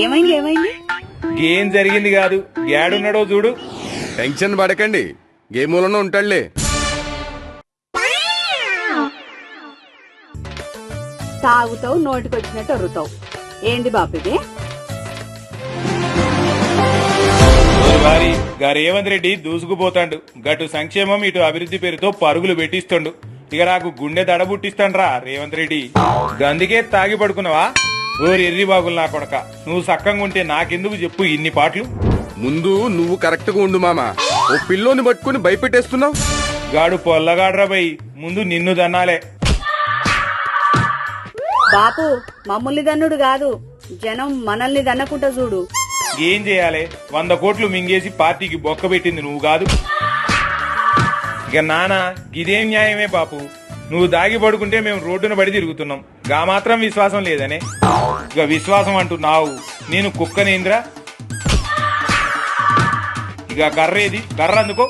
ఏమైంది ఏమైంది? ఏం జరిగింది కాదు, గ్యాడున్నాడో చూడు. టెన్షన్ పడకండి, గేములోనే ఉంటాడులే. తాగుతావు, నోటికొచ్చినట్టు అరుతావు. ఏంది బాపు ఇది? వారి గా రేవంత్ రెడ్డి దూసుకుపోతాడు. గటు సంక్షేమం ఇటు అభివృద్ధి పేరుతో పరుగులు పెట్టిస్తుండు. ఇక నాకు గుండె దడ పుట్టిస్తాండ్రా రేవంత్ రెడ్డి. గందుకే తాగి పడుకున్నావా? ఓరి ఎర్రి బాగులు నా కొడక, నువ్వు సక్కంగా ఉంటే నాకెందుకు చెప్పు ఇన్ని పాటలు. ముందు నువ్వు కరెక్ట్ గా ఉండు మామా. ఓ పిల్లోని పట్టుకుని భయపెట్టేస్తున్నావు. గాడు పొల్లగాడ్రా బై, ముందు నిన్ను దన్నాలే. బాపు మమ్మల్ని దన్నుడు కాదు, జనం మనల్ని దన్నకుంటా చూడు. ఏం చేయాలి? 100 కోట్లు మింగేసి పార్టీకి బొక్క పెట్టింది నువ్వు కాదు. ఇక నానా ఇదేం న్యాయమే బాపు? నువ్వు దాగి పడుకుంటే మేము రోడ్డున పడి తిరుగుతున్నాం. గా మాత్రం విశ్వాసం లేదనే? ఇక విశ్వాసం అంటున్నావు, నేను కుక్కనేంద్రా. ఇక కర్రేది, కర్ర అందుకో.